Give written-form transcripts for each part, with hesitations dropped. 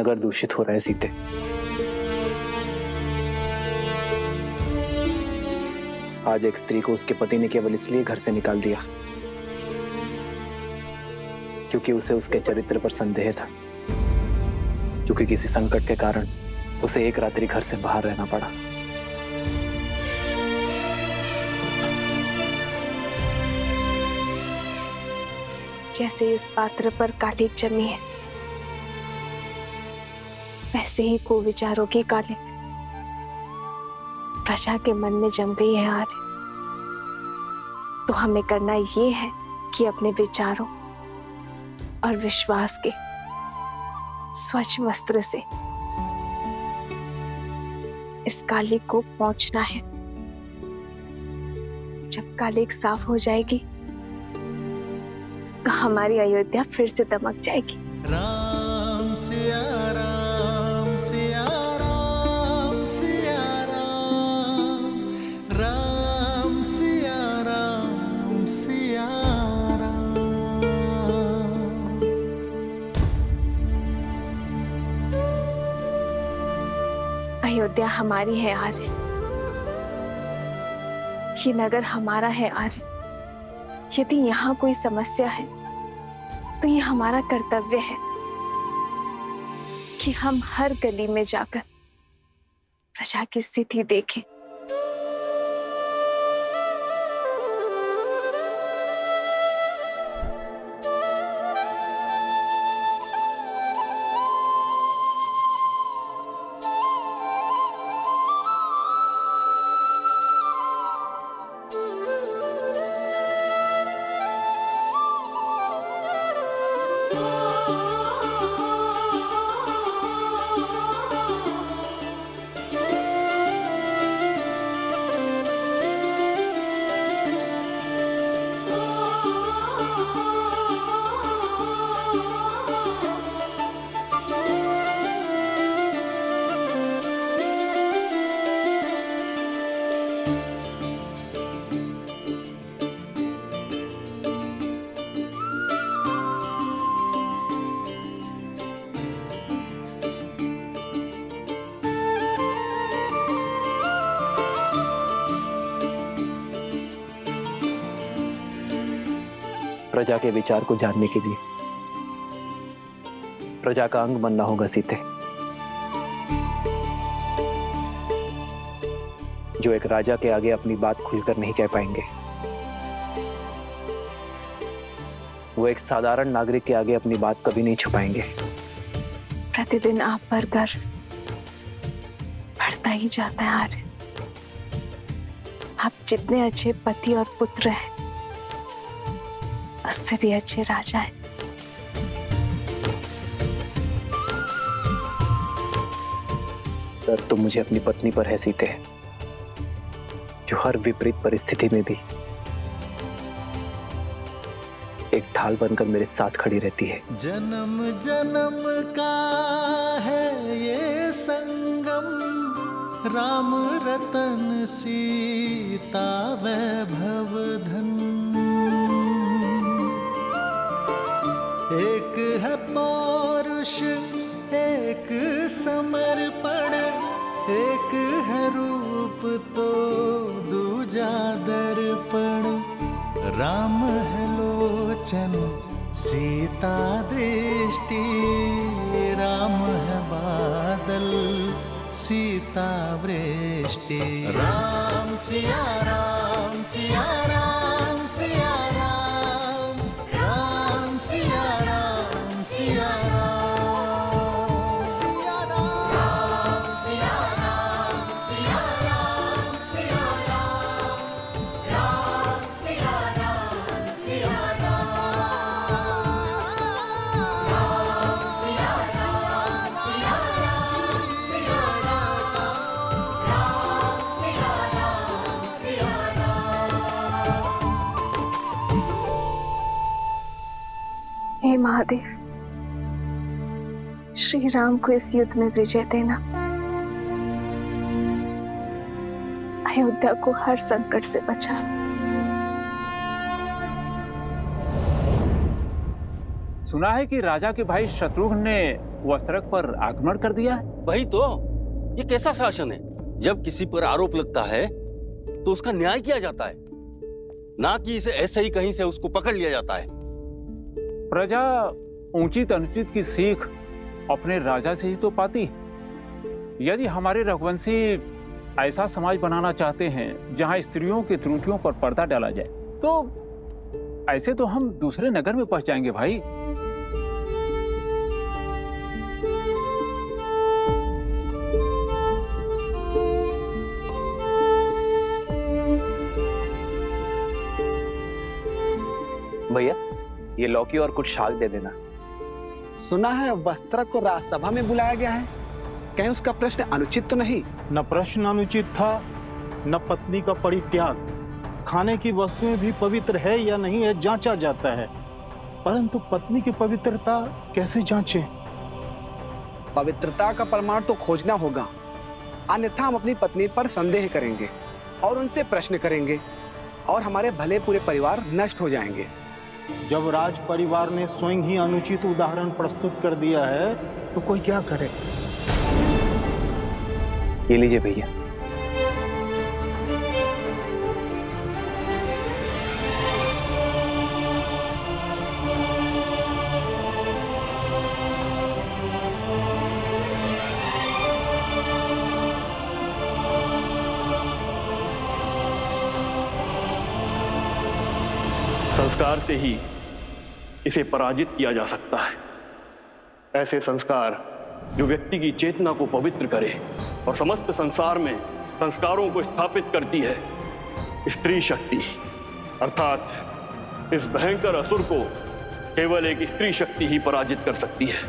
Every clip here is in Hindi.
नगर दूषित हो रहा है सीते। आज एक स्त्री को उसके पति ने केवल इसलिए घर से निकाल दिया क्योंकि उसे उसके चरित्र पर संदेह था, क्योंकि किसी संकट के कारण उसे एक रात्रि घर से बाहर रहना पड़ा। जैसे इस पात्र पर कालिक जमी है, वैसे ही कुविचारों की कालिक प्रजा के मन में जम गई है आर्य। तो हमें करना ये है कि अपने विचारों और विश्वास के स्वच्छ वस्त्र से इस कालिक को पोंछना है। जब कालिक साफ हो जाएगी तो हमारी अयोध्या फिर से दमक जाएगी। राम सिया राम सिया राम सिया राम, राम सिया राम सिया राम। अयोध्या हमारी है आर्य, ये नगर हमारा है आर्य। यदि यहाँ कोई समस्या है तो ये हमारा कर्तव्य है कि हम हर गली में जाकर प्रजा की स्थिति देखें। प्रजा के विचार को जानने के लिए प्रजा का अंग बनना होगा सीते। जो एक राजा के आगे अपनी बात खुलकर नहीं कह पाएंगे, वो एक साधारण नागरिक के आगे अपनी बात कभी नहीं छुपाएंगे। प्रतिदिन आप पर गर्व बढ़ता ही जाता है आर्य। आप जितने अच्छे पति और पुत्र हैं, उससे भी अच्छे राजा हैं। गर्व तो मुझे अपनी पत्नी पर है सीते, जो हर विपरीत परिस्थिति में भी एक ढाल बनकर मेरे साथ खड़ी रहती है। जन्म जन्म का है ये संगम, राम रतन सीता वैभव धन। एक है पौरुष एक समर्पण, एक है रूप तो दूजा दर्पण। राम है लोचन सीता दृष्टि, राम है बादल सीता वृष्टि। राम सिया राम सिया राम सिया राम, राम सिया राम सिया राम। हे महादेव, श्री राम को इस युद्ध में विजय देना, अयोध्या को हर संकट से बचाना। सुना है कि राजा के भाई शत्रुघ्न ने वस्त्रक पर आक्रमण कर दिया है। वही तो, ये कैसा शासन है? जब किसी पर आरोप लगता है तो उसका न्याय किया जाता है, ना कि इसे ऐसे ही कहीं से उसको पकड़ लिया जाता है। प्रजा उचित अनुचित की सीख अपने राजा से ही तो पाती है। यदि हमारे रघुवंशी ऐसा समाज बनाना चाहते हैं जहां स्त्रियों की त्रुटियों पर पर्दा डाला जाए, तो ऐसे तो हम दूसरे नगर में पहुंच जाएंगे भाई। भैया, ये लौकी और कुछ शाक दे देना। सुना है वस्त्रक को राजसभा में बुलाया गया है, कहीं उसका प्रश्न अनुचित तो नहीं? न प्रश्न अनुचित था, न पत्नी का परित्याग। खाने की वस्तुएं भी पवित्र है या नहीं है जांचा जाता है, परंतु पत्नी की पवित्रता कैसे जांचें? पवित्रता का प्रमाण तो खोजना होगा, अन्यथा हम अपनी पत्नी पर संदेह करेंगे और उनसे प्रश्न करेंगे और हमारे भले पूरे परिवार नष्ट हो जाएंगे। जब राज परिवार ने स्वयं ही अनुचित उदाहरण प्रस्तुत कर दिया है तो कोई क्या करे? ये लीजिए भैया। संस्कार से ही इसे पराजित किया जा सकता है। ऐसे संस्कार जो व्यक्ति की चेतना को पवित्र करे और समस्त संसार में संस्कारों को स्थापित करती है, स्त्री शक्ति, अर्थात इस भयंकर असुर को केवल एक स्त्री शक्ति ही पराजित कर सकती है।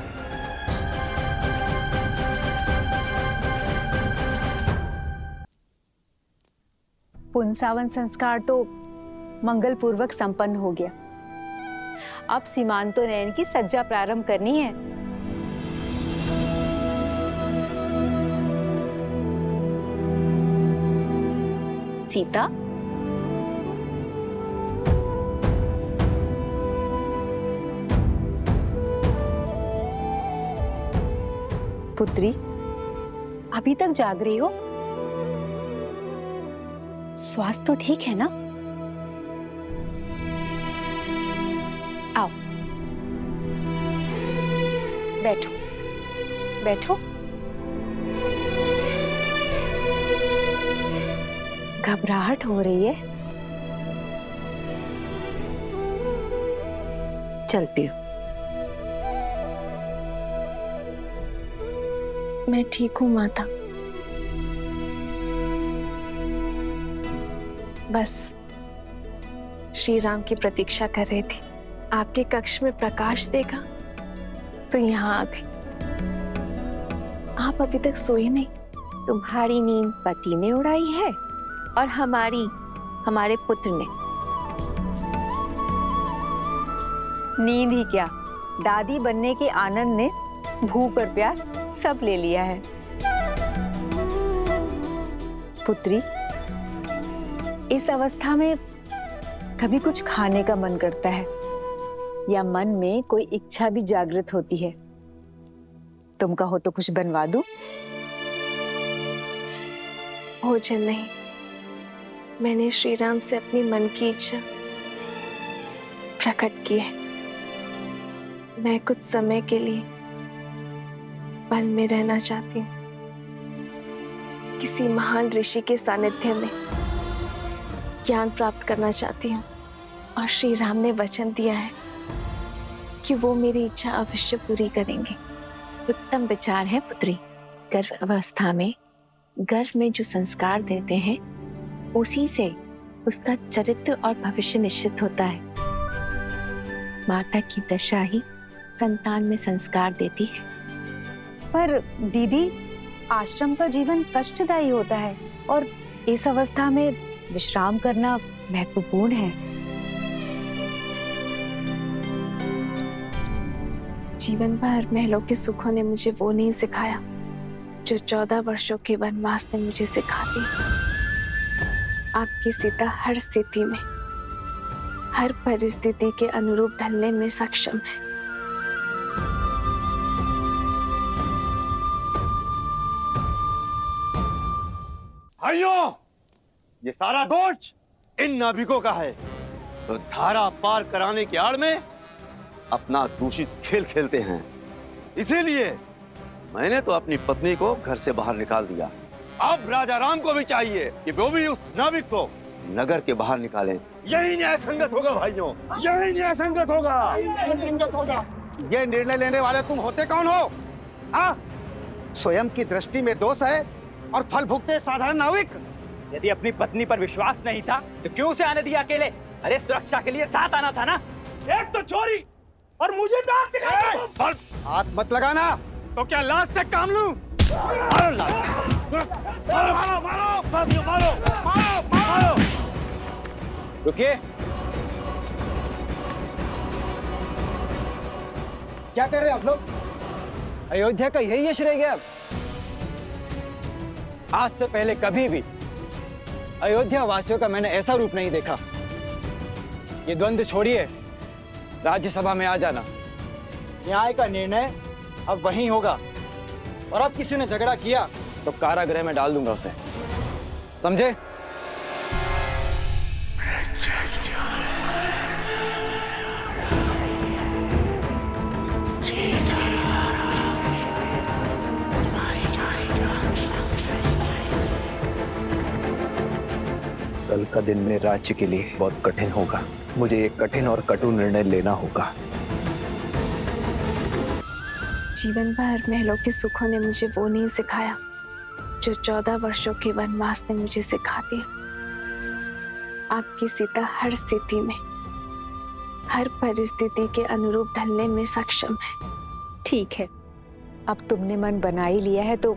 पुंसावन संस्कार तो मंगल पूर्वक संपन्न हो गया। अब सीमांतो नयन की सज्जा प्रारंभ करनी है। सीता, पुत्री, अभी तक जाग रही हो? स्वास्थ्य तो ठीक है ना? आओ, बैठो बैठो। घबराहट हो रही है? चलती हूँ। मैं ठीक हूँ माता, बस श्री राम की प्रतीक्षा कर रही थी। आपके कक्ष में प्रकाश देखा तो यहाँ आ गई। आप अभी तक सोए नहीं? तुम्हारी नींद पति ने उड़ाई है और हमारे पुत्र ने। नींद ही क्या, दादी बनने के आनंद ने भूख और प्यास सब ले लिया है। पुत्री, इस अवस्था में कभी कुछ खाने का मन करता है या मन में कोई इच्छा भी जागृत होती है। तुम कहो तो कुछ बनवा दूं? भोजन नहीं, मैंने श्री राम से अपनी मन की इच्छा प्रकट की है। मैं कुछ समय के लिए वन में रहना चाहती हूँ, किसी महान ऋषि के सानिध्य में ज्ञान प्राप्त करना चाहती हूँ और श्री राम ने वचन दिया है कि वो मेरी इच्छा अवश्य पूरी करेंगे। उत्तम विचार है पुत्री। गर्भ अवस्था में गर्भ में जो संस्कार देते हैं उसी से उसका चरित्र और भविष्य निश्चित होता है। माता की दशा ही संतान में संस्कार देती है। पर दीदी, आश्रम का जीवन कष्टदायी होता है और इस अवस्था में विश्राम करना महत्वपूर्ण है। जीवन भर महलों के सुखों ने मुझे वो नहीं सिखाया जो 14 वर्षों के वनवास ने मुझे सिखा दी। आपकी सीता हर स्थिति में, हर परिस्थिति के अनुरूप ढलने में सक्षम है। भाइयों, ये सारा दोष इन नाविकों का है, तो धारा पार कराने की आड़ में अपना दूषित खेल खेलते हैं। इसीलिए मैंने तो अपनी पत्नी को घर से बाहर निकाल दिया। अब राजा राम को भी चाहिए कि वो भी उस नाविक को नगर के बाहर निकालें। यही न्याय संगत होगा भाइयों, यही न्याय संगत होगा। ये निर्णय लेने वाले तुम होते कौन हो? हाँ, स्वयं की दृष्टि में दोष है और फल भुगते साधारण नाविक। यदि अपनी पत्नी पर विश्वास नहीं था तो क्यों उसे आने दिया अकेले? अरे सुरक्षा के लिए साथ आना था ना। एक तो चोरी और मुझे डांट दिया। हाथ मत लगाना। तो क्या लाश से काम लूं? मारो। रुकिए, क्या कर रहे हैं आप लोग? अयोध्या का यही यश रह गया। आज से पहले कभी भी अयोध्या वासियों का मैंने ऐसा रूप नहीं देखा। ये द्वंद्व छोड़िए, राज्यसभा में आ जाना। न्याय का निर्णय अब वहीं होगा, और अब किसी ने झगड़ा किया तो कारागृह में डाल दूंगा उसे, समझे? कल का दिन में राज्य के लिए बहुत कठिन होगा। मुझे एक कठिन और कटु निर्णय लेना होगा। जीवन भर महलों के सुखों ने मुझे वो नहीं सिखाया जो 14 वर्षों के वनवास ने मुझे सिखा दिया। आपकी सीता हर स्थिति में, हर परिस्थिति के अनुरूप ढलने में सक्षम है। ठीक है, अब तुमने मन बना ही लिया है तो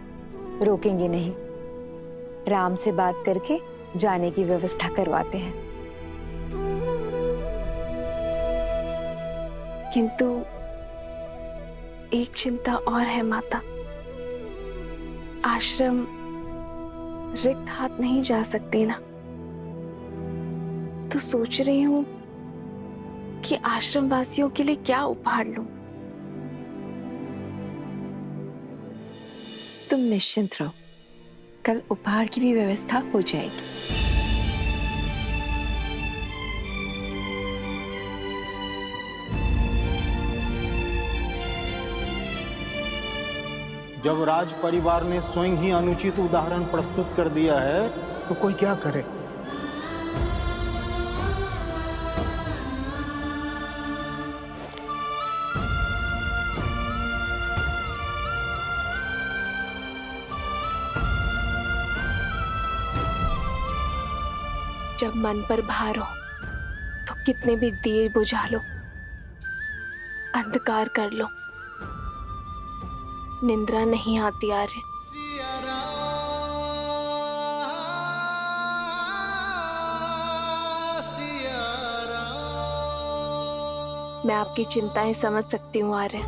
रोकेंगे नहीं। राम से बात करके जाने की व्यवस्था करवाते हैं। किंतु एक चिंता और है माता। आश्रम रिक्त हाथ नहीं जा सकते ना, तो सोच रही हूं कि आश्रम वासियों के लिए क्या उपहार लूं। तुम निश्चिंत रहो, कल उपहार की भी व्यवस्था हो जाएगी। जब राज परिवार ने स्वयं ही अनुचित उदाहरण प्रस्तुत कर दिया है तो कोई क्या करे। जब मन पर भार हो तो कितने भी दिए बुझा लो, अंधकार कर लो, निंद्रा नहीं आती आर्य। मैं आपकी चिंताएं समझ सकती हूँ आर्य।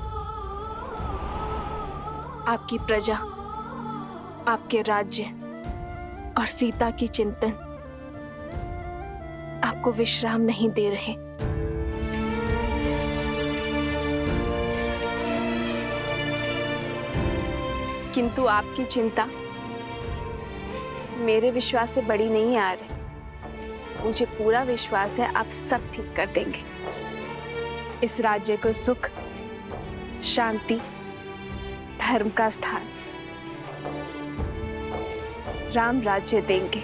आपकी प्रजा, आपके राज्य और सीता की चिंतन आपको विश्राम नहीं दे रहे। किंतु आपकी चिंता मेरे विश्वास से बड़ी नहीं आ रही। मुझे पूरा विश्वास है आप सब ठीक कर देंगे। इस राज्य को सुख, शांति, धर्म का स्थान, राम राज्य देंगे।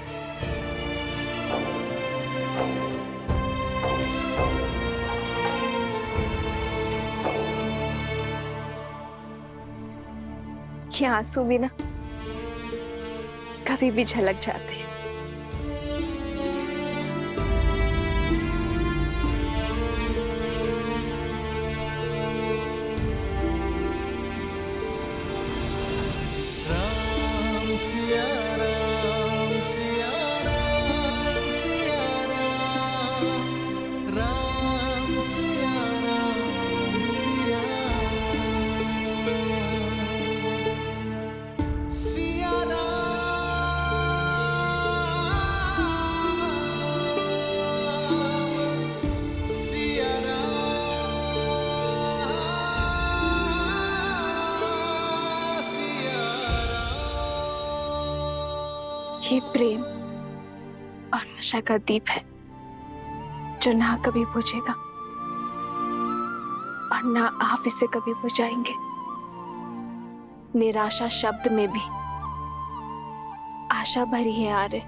ये आंसू भी ना कभी भी झलक जाते हैं। राम सिया राम सिया राम सिया राम, राम सिया राम सिया सिया राम सिया राम सिया राम। ये प्रेम और आशा का दीप है जो ना कभी बुझेगा और ना आप इसे कभी बुझाएंगे। निराशा शब्द में भी आशा भरी है आर्य।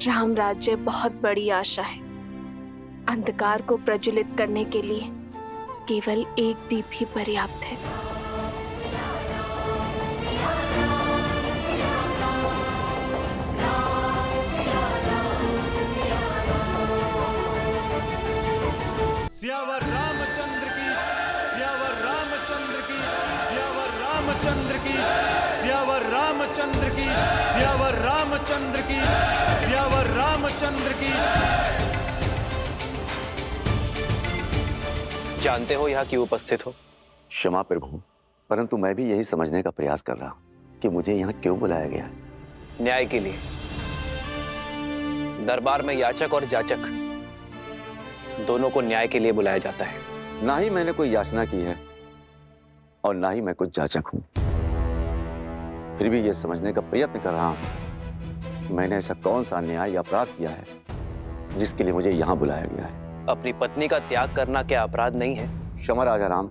राम राज्य बहुत बड़ी आशा है। अंधकार को प्रज्वलित करने के लिए केवल एक दीप ही पर्याप्त है। सियावर रामचंद्र की, सियावर रामचंद्र की, सियावर रामचंद्र की, सियावर रामचंद्र की, सियावर रामचंद्र की, सियावर रामचंद्र की। जानते हो यहाँ क्यों उपस्थित हो? क्षमा प्रभु, परंतु मैं भी यही समझने का प्रयास कर रहा हूं कि मुझे यहाँ क्यों बुलाया गया है। न्याय के लिए। दरबार में याचक और जाचक दोनों को न्याय के लिए बुलाया जाता है। ना ही मैंने कोई याचना की है और ना ही मैं कुछ जाचक हूं। फिर भी यह समझने का प्रयत्न कर रहा हूं कि मैंने ऐसा कौन सा अन्याय या अपराध किया है जिसके लिए मुझे यहां बुलाया गया है। अपनी पत्नी का त्याग करना क्या अपराध नहीं है? क्षमा राजा राम,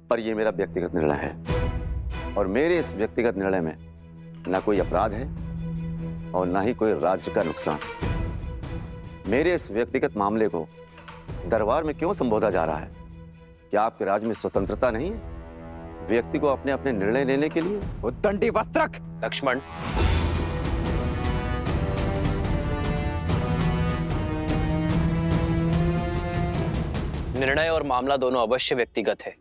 पर यह मेरा व्यक्तिगत निर्णय है और मेरे इस व्यक्तिगत निर्णय में ना कोई अपराध है और ना ही कोई राज्य का नुकसान। मेरे इस व्यक्तिगत मामले को दरबार में क्यों संबोधा जा रहा है? क्या आपके राज्य में स्वतंत्रता नहीं है व्यक्ति को अपने अपने निर्णय लेने के लिए? उद्दंडी वस्त्रक। लक्ष्मण, निर्णय और मामला दोनों अवश्य व्यक्तिगत है,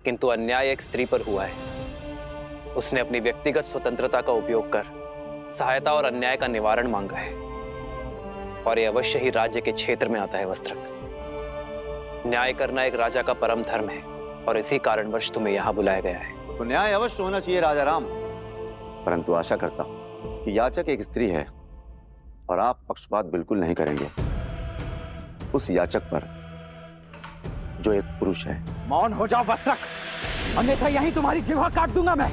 किंतु अन्याय एक स्त्री पर हुआ है। उसने अपनी व्यक्तिगत स्वतंत्रता का उपयोग कर सहायता और अन्याय का निवारण मांगा है और यह अवश्य ही राज्य के क्षेत्र में आता है। वस्त्रक, न्याय करना एक राजा का परम धर्म है और इसी कारणवश तुम्हें यहाँ बुलाया गया है। तो न्याय अवश्य होना चाहिए राजा राम, परंतु आशा करता हूं कि याचक एक स्त्री है और आप पक्षपात बिल्कुल नहीं करेंगे उस याचक पर जो एक पुरुष है। मौन हो जाओ वस्त्रक, अन्यथा यहीं तुम्हारी जिह्वा काट दूंगा मैं।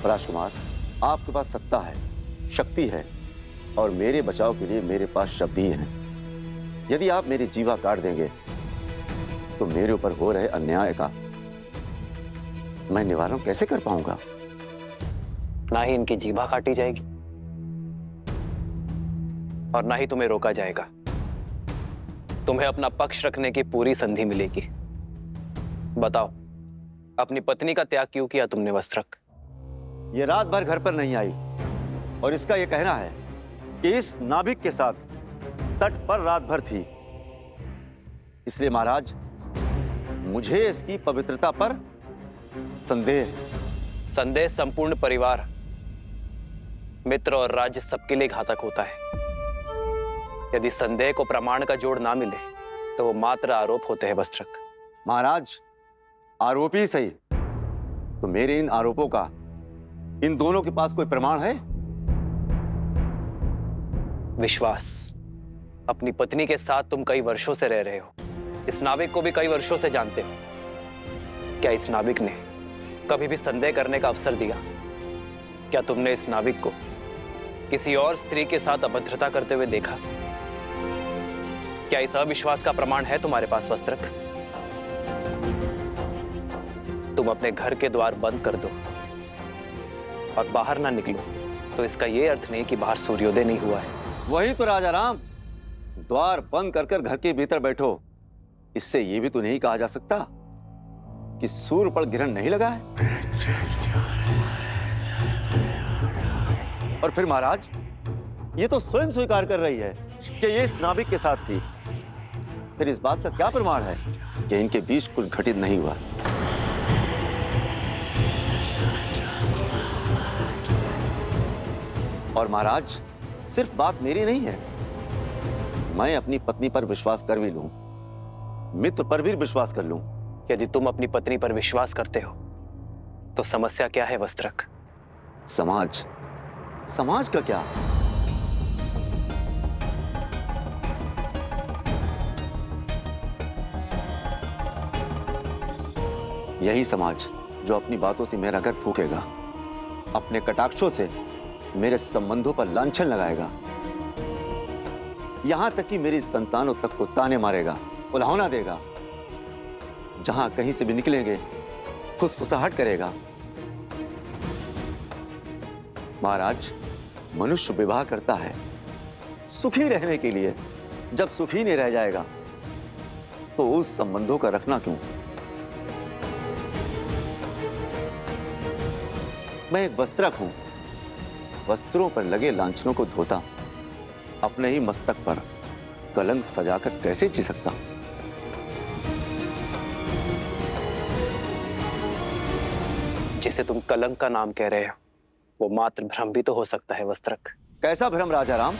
राजकुमार, आपके पास सत्ता है, शक्ति है और मेरे बचाव के लिए मेरे पास शब्द ही हैं। यदि आप मेरी जीवा काट देंगे तो मेरे ऊपर हो रहे अन्याय का मैं निवारण कैसे कर पाऊंगा? ना ही इनकी जीभा काटी जाएगी और ना ही तुम्हें रोका जाएगा। तुम्हें अपना पक्ष रखने की पूरी संधि मिलेगी। बताओ, अपनी पत्नी का त्याग क्यों किया तुमने वस्त्रक? ये रात भर घर पर नहीं आई और इसका यह कहना है कि इस नाविक के साथ तट पर रात भर थी। इसलिए महाराज, मुझे इसकी पवित्रता पर संदेह है। संदेह संपूर्ण परिवार, मित्र और राज्य सबके लिए घातक होता है। यदि संदेह को प्रमाण का जोड़ ना मिले तो वो मात्र आरोप होते हैं। वस्त्रक, महाराज, आरोप ही सही, तो मेरे इन आरोपों का इन दोनों के पास कोई प्रमाण है? विश्वास। अपनी पत्नी के साथ तुम कई वर्षों से रह रहे हो, इस नाविक को भी कई वर्षों से जानते हो। क्या इस नाविक ने कभी भी संदेह करने का अवसर दिया? क्या तुमने इस नाविक को किसी और स्त्री के साथ अभद्रता करते हुए देखा? क्या इस अविश्वास का प्रमाण है तुम्हारे पास? वस्त्रक, तुम अपने घर के द्वार बंद कर दो और बाहर ना निकलो तो इसका यह अर्थ नहीं कि बाहर सूर्योदय नहीं हुआ है। वही तो राजा राम, द्वार बंद कर कर घर के भीतर बैठो, इससे यह भी तो नहीं कहा जा सकता कि सूर्य पर ग्रहण नहीं लगा है। और फिर महाराज, ये तो स्वयं स्वीकार कर रही है कि ये इस नाविक के साथ थी। फिर इस बात का क्या प्रमाण है कि इनके बीच कुछ घटित नहीं हुआ? और महाराज, सिर्फ बात मेरी नहीं है, मैं अपनी पत्नी पर विश्वास कर भी लूं, मित्र पर भी विश्वास कर लूं। यदि तुम अपनी पत्नी पर विश्वास करते हो तो समस्या क्या है? वस्त्रक, समाज, समाज का क्या? यही समाज जो अपनी बातों से मेरा घर फूकेगा, अपने कटाक्षों से मेरे संबंधों पर लांछन लगाएगा, यहां तक कि मेरी संतानों तक को ताने मारेगा, उल्हाना देगा। जहां कहीं से भी निकलेंगे फुसफुसाहट करेगा। महाराज, मनुष्य विवाह करता है सुखी रहने के लिए। जब सुखी नहीं रह जाएगा तो उस संबंधों का रखना क्यों? मैं एक वस्त्रक हूं, वस्त्रों पर लगे लांछनों को धोता, अपने ही मस्तक पर कलंक सजाकर कैसे जी सकता? जिसे तुम कलंक का नाम कह रहे हो वो मात्र भ्रम भी तो हो सकता है वस्त्रक। कैसा भ्रम राजा राम?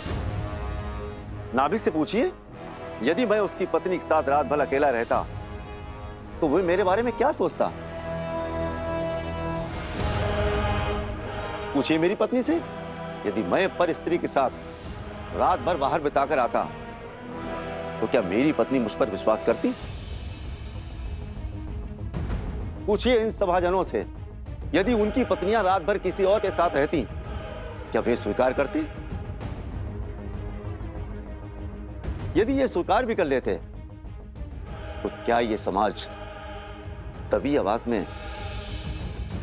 नाभिक से पूछिए। यदि मैं उसकी पत्नी के साथ रात भर अकेला रहता तो वो मेरे बारे में क्या सोचता? पूछिए मेरी पत्नी से। यदि मैं पर स्त्री के साथ रात भर बाहर बिताकर आता तो क्या मेरी पत्नी मुझ पर विश्वास करती? पूछिए इन सभाजनों से, यदि उनकी पत्नियां रात भर किसी और के साथ रहती क्या वे स्वीकार करती? यदि ये स्वीकार भी कर लेते तो क्या ये समाज तभी आवाज में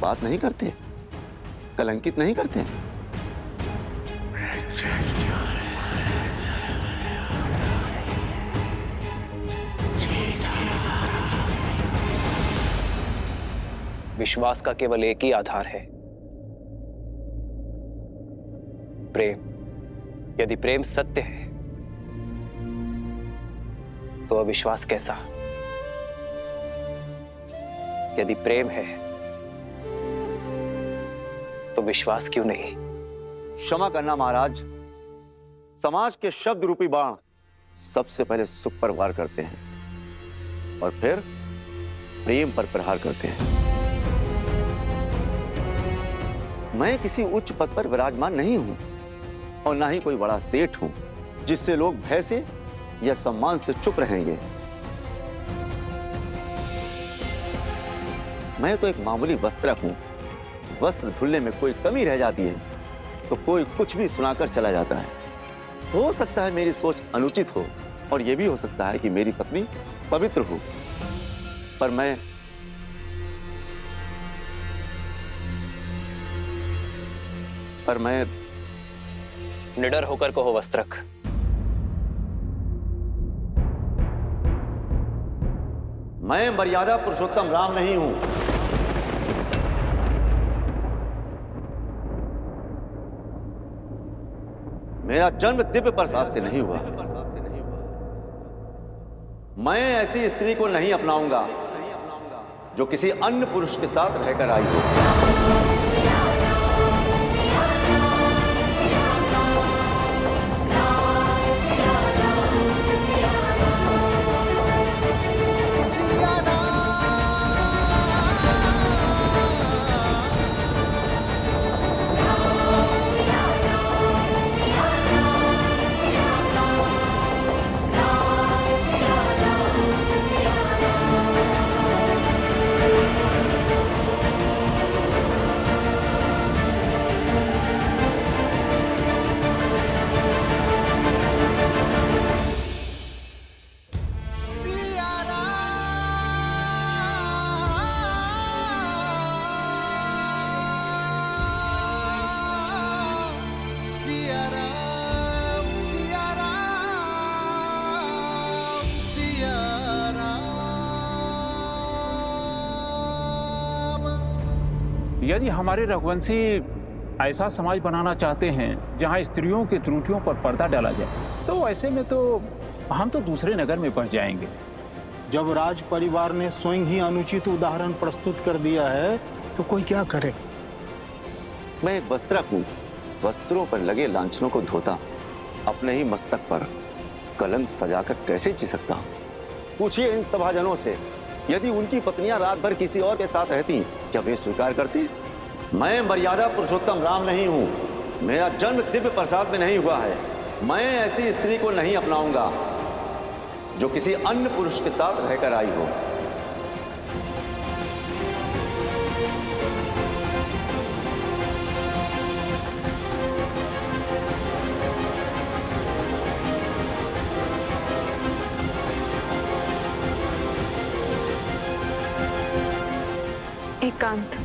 बात नहीं करते, कलंकित नहीं करते? विश्वास का केवल एक ही आधार है, प्रेम। यदि प्रेम सत्य है तो अविश्वास कैसा? यदि प्रेम है तो विश्वास क्यों नहीं? क्षमा करना महाराज, समाज के शब्द रूपी बाण सबसे पहले सुख पर वार करते हैं और फिर प्रेम पर प्रहार करते हैं। मैं किसी उच्च पद पर विराजमान नहीं हूं और ना ही कोई बड़ा सेठ हूं जिससे लोग भय से या सम्मान से चुप रहेंगे। मैं तो एक मामूली वस्त्रक हूं। वस्त्र धुलने में कोई कमी रह जाती है तो कोई कुछ भी सुनाकर चला जाता है। हो सकता है मेरी सोच अनुचित हो और यह भी हो सकता है कि मेरी पत्नी पवित्र हो, पर मैं निडर होकर कहो वस्त्रक। मैं मर्यादा पुरुषोत्तम राम नहीं हूं। मेरा जन्म दिव्य प्रसाद से नहीं हुआ। मैं ऐसी स्त्री को नहीं अपनाऊंगा जो किसी अन्य पुरुष के साथ रहकर आई हो। यदि हमारे रघुवंशी ऐसा समाज बनाना चाहते हैं जहां स्त्रियों की त्रुटियों पर पर्दा डाला जाए तो ऐसे में तो हम तो दूसरे नगर में बस जाएंगे। जब राज परिवार ने स्वयं ही अनुचित उदाहरण प्रस्तुत कर दिया है तो कोई क्या करे? मैं एक वस्त्रक हूं। वस्त्रों पर लगे लांछनों को धोता, अपने ही मस्तक पर कलंक सजाकर कैसे जी सकता? पूछिए इन सभाजनों से, यदि उनकी पत्नियां रात भर किसी और के साथ रहती क्या वे स्वीकार करती? मैं मर्यादा पुरुषोत्तम राम नहीं हूं। मेरा जन्म दिव्य प्रसाद में नहीं हुआ है। मैं ऐसी स्त्री को नहीं अपनाऊंगा जो किसी अन्य पुरुष के साथ रहकर आई हो। एकांत।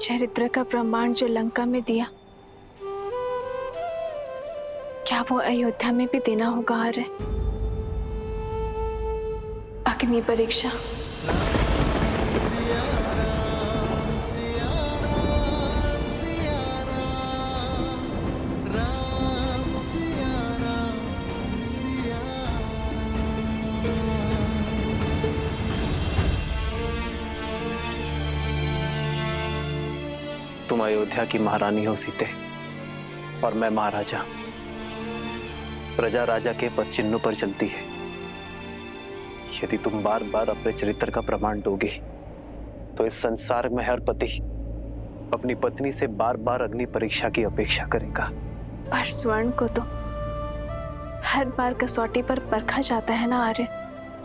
चरित्र का प्रमाण जो लंका में दिया, क्या वो अयोध्या में भी देना होगा आर्य? अग्नि परीक्षा। तुम अयोध्या की महारानी हो सीते, और मैं महाराजा। प्रजा राजा के पद चिन्हों पर चलती है। यदि तुम बार बार अपने चरित्र का प्रमाण दोगे तो इस संसार में हर पति अपनी पत्नी से बार बार अग्नि परीक्षा की अपेक्षा करेगा। पर स्वर्ण को तो हर बार कसौटी पर परखा जाता है ना आर्य।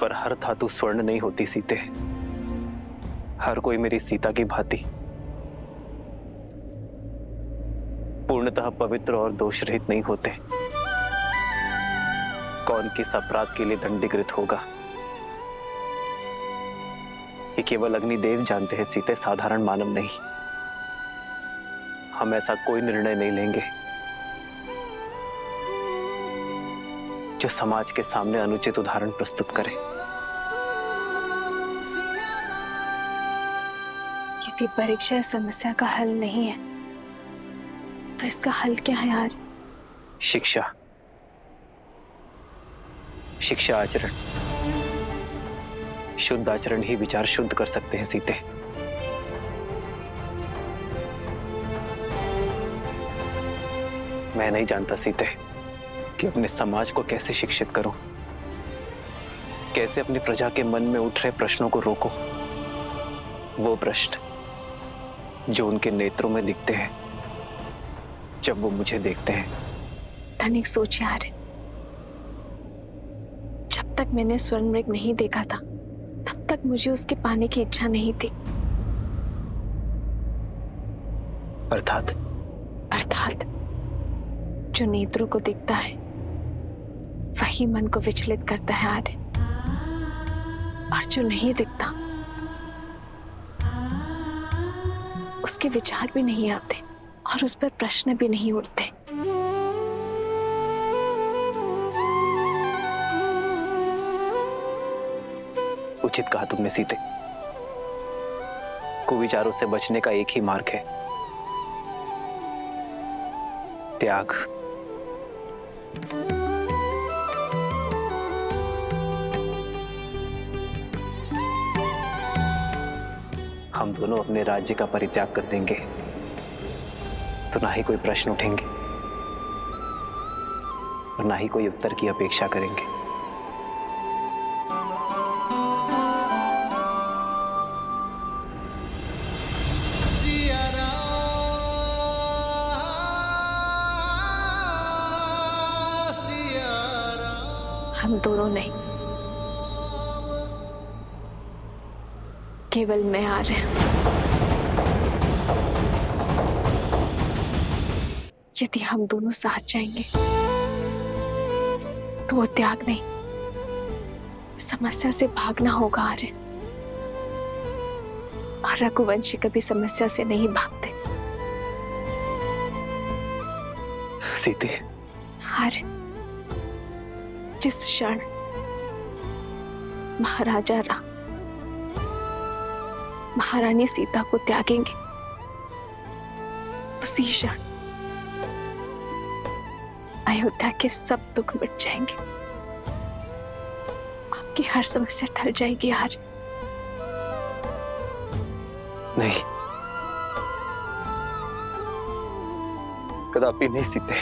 पर हर धातु स्वर्ण नहीं होती सीते। हर कोई मेरी सीता की भांति पूर्णतः पवित्र और दोष रहित नहीं होते। कौन किस अपराध के लिए दंडीकृत होगा, ये केवल अग्निदेव जानते हैं सीते, साधारण मानव नहीं। हम ऐसा कोई निर्णय नहीं लेंगे जो समाज के सामने अनुचित उदाहरण प्रस्तुत करे। यदि परीक्षा इस समस्या का हल नहीं है तो इसका हल क्या है यार? शिक्षा, शिक्षा आचरण। शुद्ध आचरण ही विचार शुद्ध कर सकते हैं सीते। मैं नहीं जानता सीते कि अपने समाज को कैसे शिक्षित करूं, कैसे अपनी प्रजा के मन में उठ रहे प्रश्नों को रोको। वो प्रश्न जो उनके नेत्रों में दिखते हैं जब वो मुझे देखते हैं। धनिक सोच यार, जब तक मैंने स्वर्ण मृग नहीं देखा था तब तक मुझे उसके पाने की इच्छा नहीं थी। अर्थात अर्थात जो नेत्रों को दिखता है वही मन को विचलित करता है आर्य, और जो नहीं दिखता उसके विचार भी नहीं आते और उस पर प्रश्न भी नहीं उठते। उचित कहा तुमने सीते। कुविचारों से बचने का एक ही मार्ग है, त्याग। हम दोनों अपने राज्य का परित्याग कर देंगे तो ना ही कोई प्रश्न उठेंगे और ना ही कोई उत्तर की अपेक्षा करेंगे। हम दोनों नहीं, केवल मैं आ रहे हैं। यदि हम दोनों साथ जाएंगे तो वो त्याग नहीं, समस्या से भागना होगा आर्य। और रघुवंशी कभी समस्या से नहीं भागते। सीते, आर्य, जिस क्षण महाराजा राम महारानी सीता को त्यागेंगे उसी क्षण अयोध्या के सब दुख मिट जाएंगे, आपकी हर समस्या टल जाएगी आर्य। नहीं, कदापि नहीं सीते,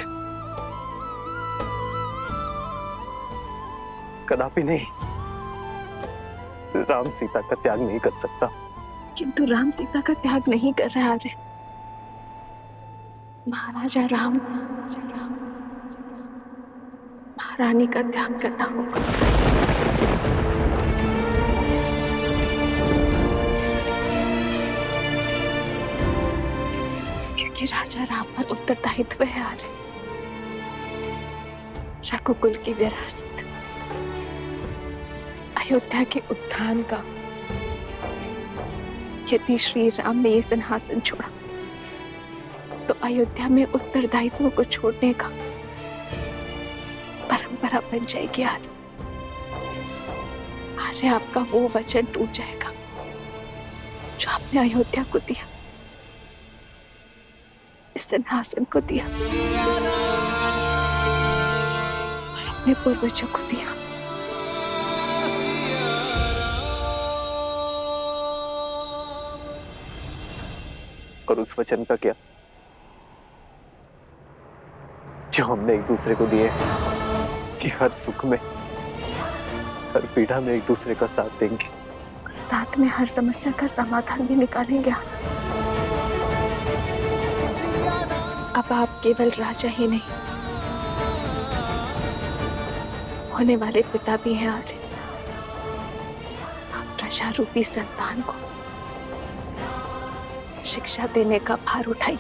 कदापि नहीं। राम सीता का त्याग नहीं कर सकता। किंतु राम सीता का त्याग नहीं कर रहा है। महाराजा राम को महारानी का त्याग करना होगा। सारा राम पर उत्तरदायित्व है आर्य। रघुकुल की विरासत, अयोध्या के उत्थान का, यदि श्री राम ने ये सिंहासन छोड़ा तो अयोध्या में उत्तरदायित्व को छोड़ने का परंपरा बन जाएगी आर्य। आर्य, आपका वो वचन टूट जाएगा जो आपने अयोध्या को दिया, इस सिंहासन को दिया और अपने पूर्वजों को दिया। और उस वचन का क्या जो हमने एक दूसरे को दिए कि हर सुख में, हर पीड़ा में एक दूसरे का साथ देंगे, साथ में हर समस्या का समाधान भी निकालेंगे। अब आप केवल राजा ही नहीं, होने वाले पिता भी हैं आर्य। आप प्रजा रूपी संतान को शिक्षा देने का भार उठाई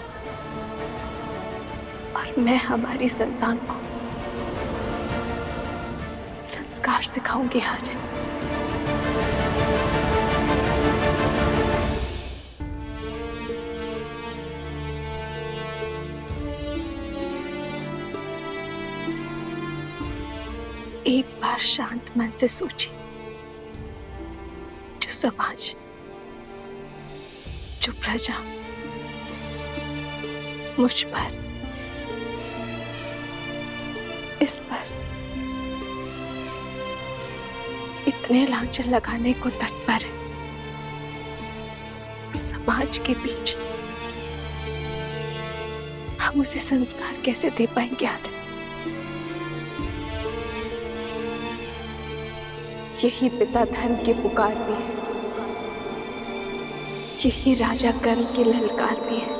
और मैं हमारी संतान को संस्कार सिखाऊंगी आर्य। एक बार शांत मन से सोचिए, जो समाज, जो प्रजा मुझ पर, इस पर इतने लांछन लगाने को तत्पर है, उस समाज के बीच हम उसे संस्कार कैसे दे पाएंगे आर्य? यही पिता धर्म की पुकार भी है, यही राजा कर्म की ललकार भी है।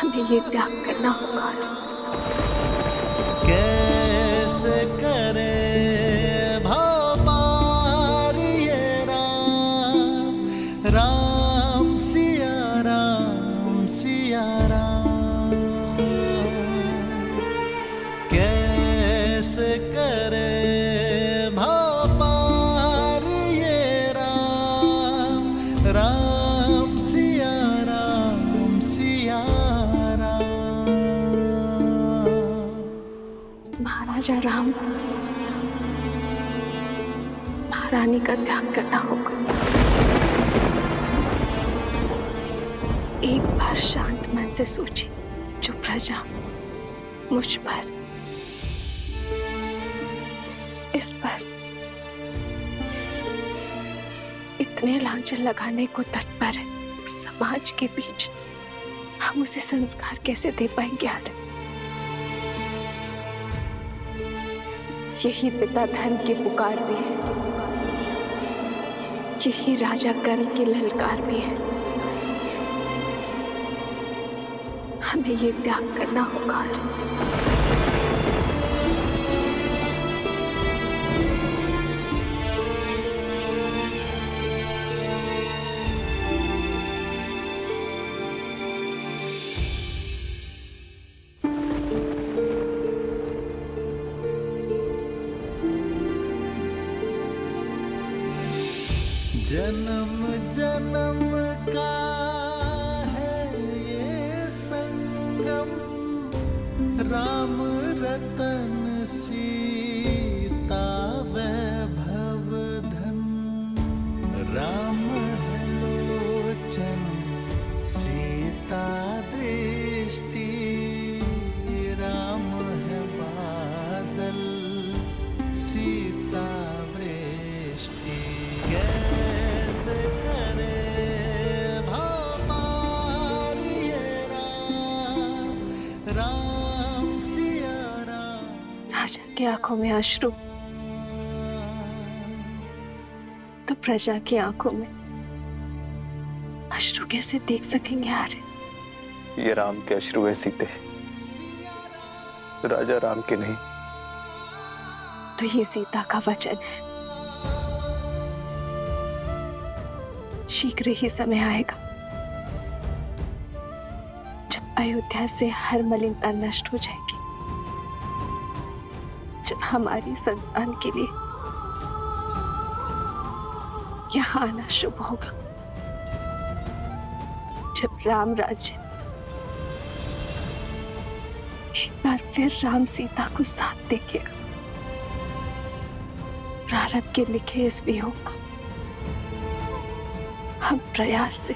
हमें ये त्याग करना होगा। कैसे करे भवपार ये राम, राम सिया राम सिया राम। कैसे करे भवपार ये राम, राम सिया राम सिया राम। महाराजा राम को महारानी का त्याग करना होगा। एक बार शांत मन से सोचिए, जो प्रजा मुझ पर, इस पर इतने लांछन लगाने को तत्पर है, उस समाज के बीच हम उसे संस्कार कैसे दे पाएंगे आर्य? यही पिता धर्म की पुकार भी है, यही राजा कर्म की ललकार भी है। हमें ये त्याग करना होगा आर्य। जन्म जन्म का है ये संगम, राम रतन सीता वैभव धन। राम है लोचन सीता दृष्टि, राम है बादल सीता वृष्टि। कैसे करे भवपार ये राम, राम सिया राम। राजा की आंखों में अश्रु तो प्रजा की आंखों में अश्रु कैसे देख सकेंगे आर्य? ये राम के अश्रु है सीते, राजा राम के नहीं। तो ये सीता का वचन है, शीघ्र ही समय आएगा अयोध्या से हर मलिनता नष्ट हो जाएगी जब हमारी संतान के लिए यहाँ आना शुभ होगा, जब राम राज्य एक बार फिर राम सीता को साथ देखेगा। प्रारब्ध के लिखे इस वियोग को हम प्रयास से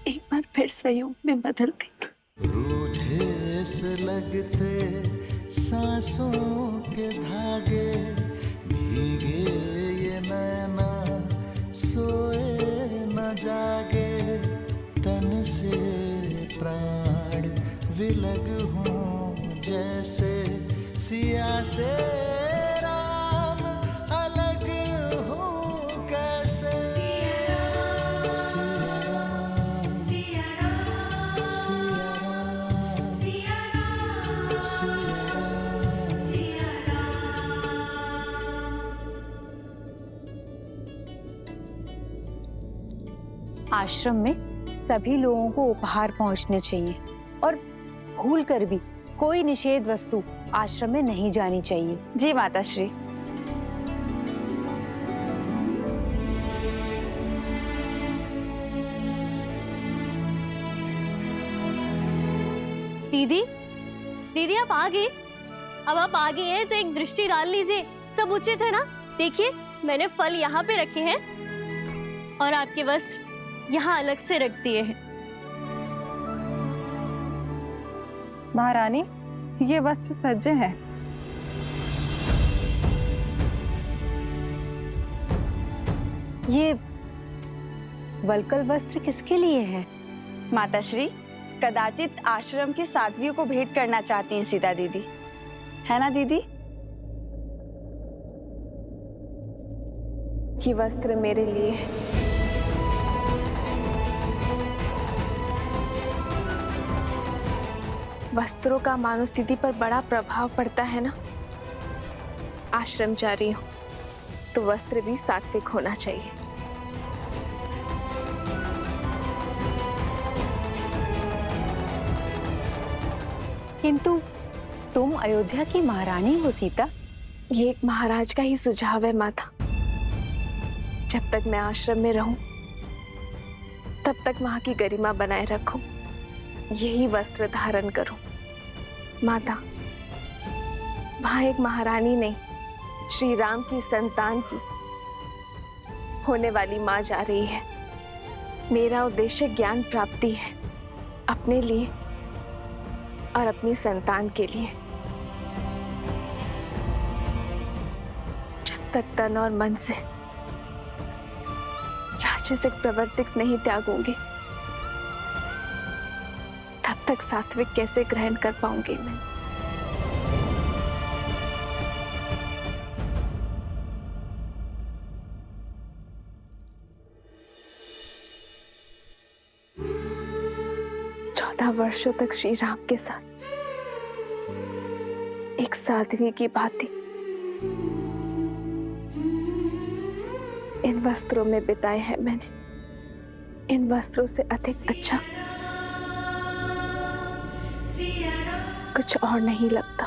एक बार फिर संयोग में बदल देंगे। रूठे से लगते सांसों के धागे, भीगे ये नैना सोए न जागे, तन से प्राण विलग हूँ जैसे सिया से राम अलग हूँ कैसे। सिया राम, सिया राम, सिया राम, सिया राम, सिया राम। आश्रम में सभी लोगों को उपहार पहुंचने चाहिए और भूल कर भी कोई निषेध वस्तु आश्रम में नहीं जानी चाहिए। जी माता श्री। दीदी, दीदी आप आ गए। अब आप आ गए हैं तो एक दृष्टि डाल लीजिए, सब उचित है ना? देखिए मैंने फल यहाँ पे रखे हैं और आपके वस्त्र यहाँ अलग से रख दिए हैं। महारानी, ये वस्त्र सज्ज हैं। ये वलकल वस्त्र किसके लिए है? माताश्री, कदाचित आश्रम की साध्वियों को भेंट करना चाहती हैं सीता दीदी, है ना दीदी? ये वस्त्र मेरे लिए है। वस्त्रों का मानो स्थिति पर बड़ा प्रभाव पड़ता है ना। आश्रम जा रही हूं तो वस्त्र भी सात्विक होना चाहिए। किंतु तुम अयोध्या की महारानी हो सीता। ये एक महाराज का ही सुझाव है माता। जब तक मैं आश्रम में रहूं तब तक वहां की गरिमा बनाए रखूं, यही वस्त्र धारण करूं। माता, वहां एक महारानी नहीं, श्री राम की संतान की होने वाली मां जा रही है। मेरा उद्देश्य ज्ञान प्राप्ति है, अपने लिए और अपनी संतान के लिए। जब तक तन और मन से राजसिक प्रवृत्ति नहीं त्यागूंगी तब तक सात्विक कैसे ग्रहण कर पाऊंगी मैं? वर्षों तक श्री राम के साथ एक साध्वी की भांति इन वस्त्रों में बिताए हैं मैंने। इन वस्त्रों से अधिक अच्छा कुछ और नहीं लगता।